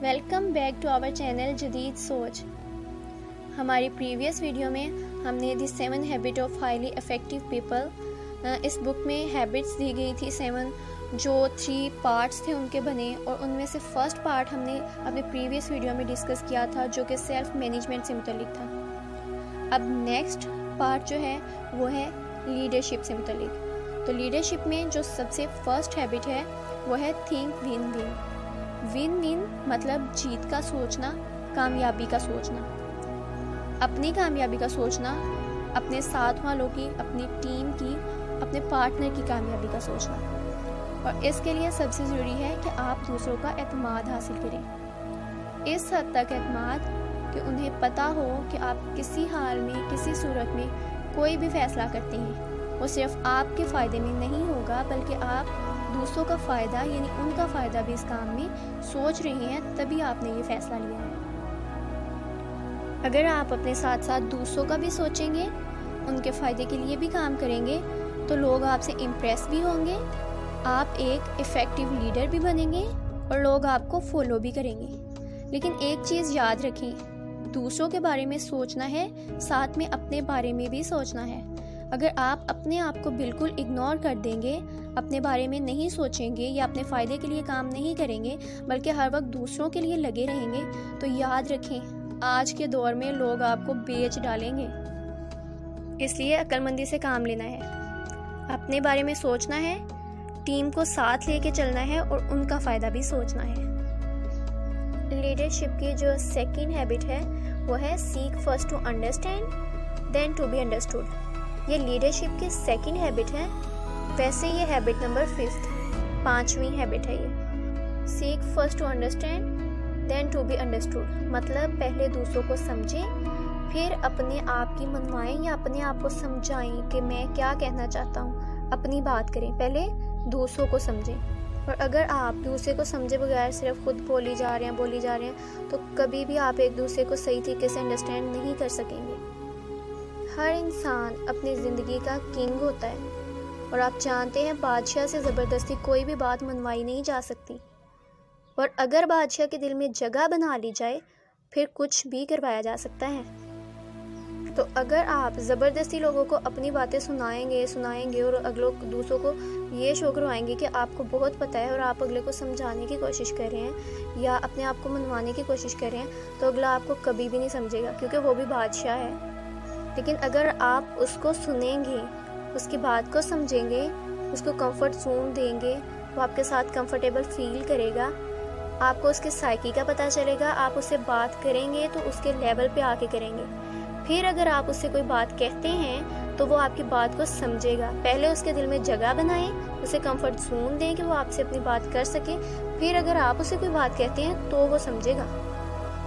Welcome back to our channel جدید سوچ۔ ہماری پریویس ویڈیو میں ہم نے the 7 habit of highly effective people, اس بک میں ہیبٹس دی گئی تھی 7 جو 3 پارٹس تھے ان کے بنے، اور ان میں سے فرسٹ پارٹ ہم نے اپنے پریویس ویڈیو میں ڈسکس کیا تھا جو کہ سیلف مینجمنٹ سے متعلق تھا۔ اب نیکسٹ پارٹ جو ہے وہ ہے لیڈرشپ سے متعلق۔ تو لیڈرشپ میں جو سب سے فرسٹ ہیبٹ ہے وہ ہے think one one. One one مطلب جیت کا سوچنا، کامیابی کا سوچنا، اپنی کامیابی کا سوچنا، اپنے ساتھ والوں کی، اپنی ٹیم کی، اپنے پارٹنر کی کامیابی کا سوچنا۔ اور اس کے لیے سب سے ضروری ہے کہ آپ دوسروں کا اعتماد حاصل کریں، اس حد تک اعتماد کہ انہیں پتہ ہو کہ آپ کسی حال میں، کسی صورت میں کوئی بھی فیصلہ کرتے ہیں وہ صرف آپ کے فائدے میں نہیں ہوگا، بلکہ آپ دوسروں کا فائدہ یعنی ان کا فائدہ بھی اس کام میں سوچ رہے ہیں، تبھی آپ نے یہ فیصلہ لیا ہے۔ اگر آپ اپنے ساتھ ساتھ دوسروں کا بھی سوچیں گے، ان کے فائدے کے لیے بھی کام کریں گے، تو لوگ آپ سے امپریس بھی ہوں گے، آپ ایک افیکٹو لیڈر بھی بنیں گے اور لوگ آپ کو فالو بھی کریں گے۔ لیکن ایک چیز یاد رکھیں، دوسروں کے بارے میں سوچنا ہے، ساتھ میں اپنے بارے میں بھی سوچنا ہے۔ اگر آپ اپنے آپ کو بالکل اگنور کر دیں گے، اپنے بارے میں نہیں سوچیں گے یا اپنے فائدے کے لیے کام نہیں کریں گے، بلکہ ہر وقت دوسروں کے لیے لگے رہیں گے، تو یاد رکھیں آج کے دور میں لوگ آپ کو بیچ ڈالیں گے۔ اس لیے عقل مندی سے کام لینا ہے، اپنے بارے میں سوچنا ہے، ٹیم کو ساتھ لے کے چلنا ہے اور ان کا فائدہ بھی سوچنا ہے۔ لیڈرشپ کی جو سیکنڈ ہیبٹ ہے وہ ہے seek first to understand then to be understood. یہ لیڈرشپ کی سیکنڈ ہیبٹ ہے، ویسے یہ ہیبٹ نمبر 5ویں ہیبٹ ہے۔ یہ seek first to understand then to be understood مطلب پہلے دوسروں کو سمجھیں، پھر اپنے آپ کی منوائیں یا اپنے آپ کو سمجھائیں کہ میں کیا کہنا چاہتا ہوں، اپنی بات کریں، پہلے دوسروں کو سمجھیں۔ اور اگر آپ دوسرے کو سمجھے بغیر صرف خود بولی جا رہے ہیں تو کبھی بھی آپ ایک دوسرے کو صحیح طریقے سے انڈرسٹینڈ نہیں کر سکیں گے۔ ہر انسان اپنی زندگی کا کنگ ہوتا ہے، اور آپ جانتے ہیں بادشاہ سے زبردستی کوئی بھی بات منوائی نہیں جا سکتی، اور اگر بادشاہ کے دل میں جگہ بنا لی جائے پھر کچھ بھی کروایا جا سکتا ہے۔ تو اگر آپ زبردستی لوگوں کو اپنی باتیں سنائیں گے اور دوسروں کو یہ شو کروائیں گے کہ آپ کو بہت پتہ ہے اور آپ اگلے کو سمجھانے کی کوشش کر رہے ہیں یا اپنے آپ کو منوانے کی کوشش کر رہے ہیں، تو اگلا آپ کو کبھی بھی نہیں سمجھے گا، کیونکہ وہ بھی بادشاہ ہے۔ لیکن اگر آپ اس کو سنیں گے، اس کی بات کو سمجھیں گے، اس کو کمفرٹ زون دیں گے، وہ آپ کے ساتھ کمفرٹیبل فیل کرے گا، آپ کو اس کے سائیکی کا پتہ چلے گا، آپ اس سے بات کریں گے تو اس کے لیول پہ آ کے کریں گے۔ پھر اگر آپ اس سے کوئی بات کہتے ہیں تو وہ آپ کی بات کو سمجھے گا، پہلے اس کے دل میں جگہ بنائیں، اسے کمفرٹ زون دیں کہ وہ آپ سے اپنی بات کر سکے، پھر اگر آپ اسے کوئی بات کہتے ہیں تو وہ سمجھے گا۔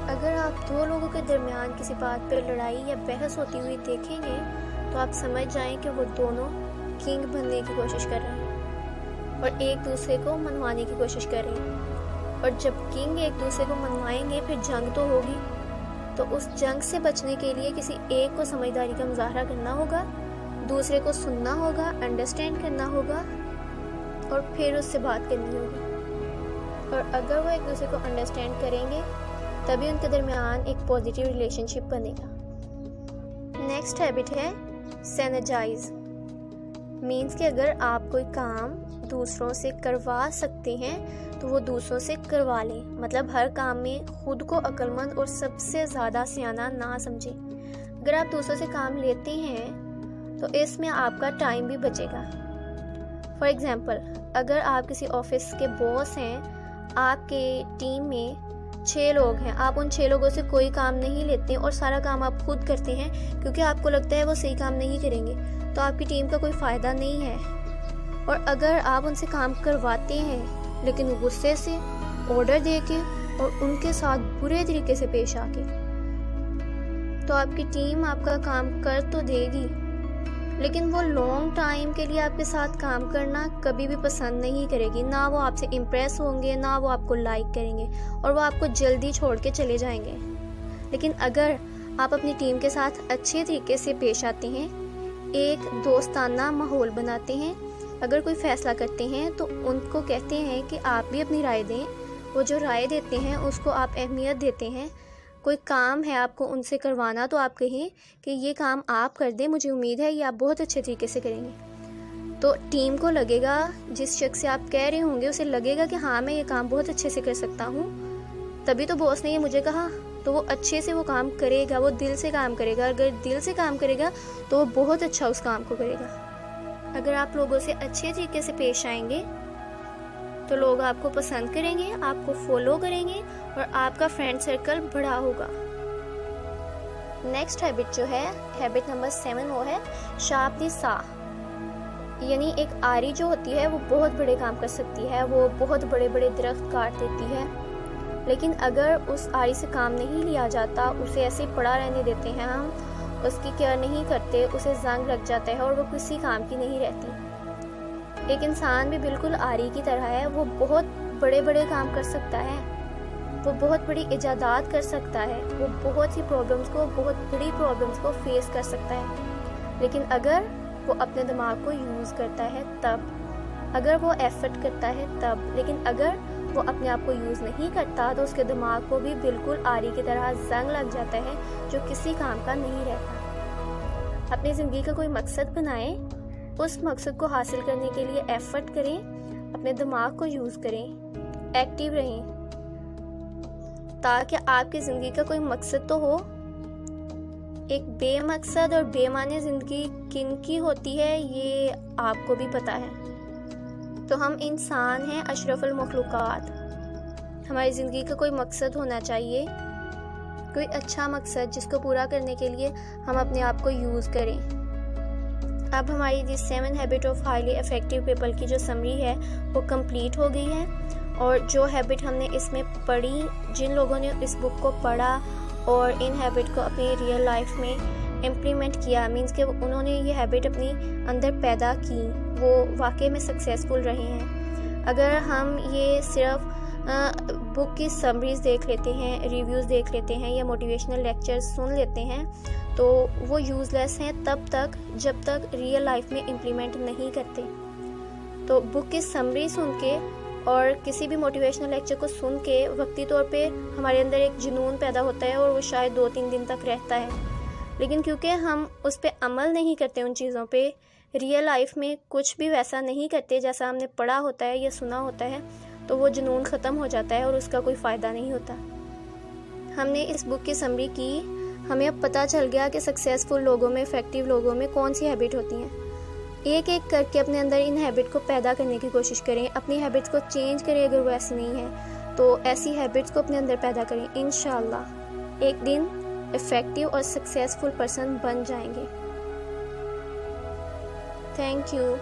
اگر آپ 2 لوگوں کے درمیان کسی بات پہ لڑائی یا بحث ہوتی ہوئی دیکھیں گے تو آپ سمجھ جائیں کہ وہ دونوں کنگ بننے کی کوشش کر رہے ہیں اور ایک دوسرے کو منوانے کی کوشش کر رہے ہیں، اور جب کنگ ایک دوسرے کو منوائیں گے پھر جنگ تو ہوگی، تو اس جنگ سے بچنے کے لیے کسی ایک کو سمجھداری کا مظاہرہ کرنا ہوگا، دوسرے کو سننا ہوگا، انڈرسٹینڈ کرنا ہوگا، اور پھر اس سے بات کرنی ہوگی۔ اور اگر وہ ایک دوسرے کو انڈرسٹینڈ کریں گے تبھی ان کے درمیان ایک پازیٹیو ریلیشن شپ بنے گا۔ نیکسٹ ہیبٹ ہے سینرجائز، مینس کہ اگر آپ کوئی کام دوسروں سے کروا سکتے ہیں تو وہ دوسروں سے کروا لیں، مطلب ہر کام میں خود کو عقل مند اور سب سے زیادہ سیانہ نہ سمجھیں۔ اگر آپ دوسروں سے کام لیتے ہیں تو اس میں آپ کا ٹائم بھی بچے گا۔ فار ایگزامپل، اگر آپ کسی آفس کے باس ہیں، آپ کے ٹیم میں 6 لوگ ہیں، آپ ان 6 لوگوں سے کوئی کام نہیں لیتے اور سارا کام آپ خود کرتے ہیں کیونکہ آپ کو لگتا ہے وہ صحیح کام نہیں کریں گے، تو آپ کی ٹیم کا کوئی فائدہ نہیں ہے۔ اور اگر آپ ان سے کام کرواتے ہیں لیکن غصے سے، آرڈر دے کے اور ان کے ساتھ برے طریقے سے پیش آ کے، تو آپ کی ٹیم آپ کا کام کر تو دے گی لیکن وہ لانگ ٹائم کے لیے آپ کے ساتھ کام کرنا کبھی بھی پسند نہیں کرے گی، نہ وہ آپ سے امپریس ہوں گے، نہ وہ آپ کو لائک کریں گے، اور وہ آپ کو جلدی چھوڑ کے چلے جائیں گے۔ لیکن اگر آپ اپنی ٹیم کے ساتھ اچھے طریقے سے پیش آتے ہیں، ایک دوستانہ ماحول بناتے ہیں، اگر کوئی فیصلہ کرتے ہیں تو ان کو کہتے ہیں کہ آپ بھی اپنی رائے دیں، وہ جو رائے دیتے ہیں اس کو آپ اہمیت دیتے ہیں. کوئی کام ہے آپ کو ان سے کروانا تو آپ کہیں کہ یہ کام آپ کر دیں, مجھے امید ہے یہ آپ بہت اچھے طریقے سے کریں گے. تو ٹیم کو لگے گا, جس شخص سے آپ کہہ رہے ہوں گے اسے لگے گا کہ ہاں میں یہ کام بہت اچھے سے کر سکتا ہوں, تبھی تو باس نے یہ مجھے کہا. تو وہ اچھے سے وہ کام کرے گا, وہ دل سے کام کرے گا. اگر دل سے کام کرے گا تو وہ بہت اچھا اس کام کو کرے گا. اگر آپ لوگوں سے اچھے طریقے سے پیش آئیں گے تو لوگ آپ کو پسند کریں گے, آپ کو فالو کریں گے اور آپ کا فرینڈ سرکل بڑا ہوگا. نیکسٹ ہیبٹ جو ہے, ہیبٹ نمبر 7, وہ ہے شارپلی سا. یعنی ایک آری جو ہوتی ہے وہ بہت بڑے کام کر سکتی ہے, وہ بہت بڑے بڑے درخت کاٹ دیتی ہے, لیکن اگر اس آری سے کام نہیں لیا جاتا, اسے ایسے پڑا رہنے دیتے ہیں ہم, اس کی کیئر نہیں کرتے, اسے زنگ لگ جاتا ہے اور وہ کسی کام کی نہیں رہتی. ایک انسان بھی بالکل آری کی طرح ہے, وہ بہت بڑے بڑے کام کر سکتا ہے, وہ بہت بڑی ایجادات کر سکتا ہے, وہ بہت بڑی پرابلمس کو فیس کر سکتا ہے, لیکن اگر وہ اپنے دماغ کو یوز کرتا ہے تب, اگر وہ ایفرٹ کرتا ہے تب. لیکن اگر وہ اپنے آپ کو یوز نہیں کرتا تو اس کے دماغ کو بھی بالکل آری کی طرح زنگ لگ جاتا ہے جو کسی کام کا نہیں رہتا. اپنی زندگی کا کوئی مقصد بنائیں, اس مقصد کو حاصل کرنے کے لیے ایفرٹ کریں, اپنے دماغ کو یوز کریں, ایکٹیو رہیں, تاکہ آپ کی زندگی کا کوئی مقصد تو ہو. ایک بے مقصد اور بے معنی زندگی کن کی ہوتی ہے یہ آپ کو بھی پتہ ہے. تو ہم انسان ہیں اشرف المخلوقات, ہماری زندگی کا کوئی مقصد ہونا چاہیے, کوئی اچھا مقصد جس کو پورا کرنے کے لیے ہم اپنے آپ کو یوز کریں. اب ہماری دی 7 habit of highly effective people کی جو سمری ہے وہ کمپلیٹ ہو گئی ہے, اور جو ہیبٹ ہم نے اس میں پڑھی, جن لوگوں نے اس بک کو پڑھا اور ان ہیبٹ کو اپنی ریئل لائف میں امپلیمنٹ کیا, مینس کہ انہوں نے یہ ہیبٹ اپنی اندر پیدا کی, وہ واقعی میں سکسیزفل رہے ہیں. اگر ہم یہ صرف بک کی سمریز دیکھ لیتے ہیں, ریویوز دیکھ لیتے ہیں یا موٹیویشنل لیکچرز سن لیتے ہیں تو وہ یوز لیس ہیں تب تک جب تک ریئل لائف میں امپلیمنٹ نہیں کرتے. تو بک کی سمری سن کے اور کسی بھی موٹیویشنل لیکچر کو سن کے وقتی طور پہ ہمارے اندر ایک جنون پیدا ہوتا ہے اور وہ شاید 2-3 دن تک رہتا ہے, لیکن کیونکہ ہم اس پہ عمل نہیں کرتے, ان چیزوں پہ ریئل لائف میں کچھ بھی ویسا نہیں کرتے جیسا ہم نے پڑھا ہوتا ہے یا سنا ہوتا ہے, تو وہ جنون ختم ہو جاتا ہے اور اس کا کوئی فائدہ نہیں ہوتا. ہم نے اس بک کی سمری کی, ہمیں اب پتہ چل گیا کہ سکسیزفل لوگوں میں, افیکٹو لوگوں میں کون سی ہیبٹ ہوتی ہیں. ایک ایک کر کے اپنے اندر ان ہیبٹ کو پیدا کرنے کی کوشش کریں, اپنی ہیبٹس کو چینج کریں اگر وہ ایسی نہیں ہیں تو ایسی ہیبٹس کو اپنے اندر پیدا کریں. انشاءاللہ ایک دن افیکٹو اور سکسیزفل پرسن بن جائیں گے. Thank you.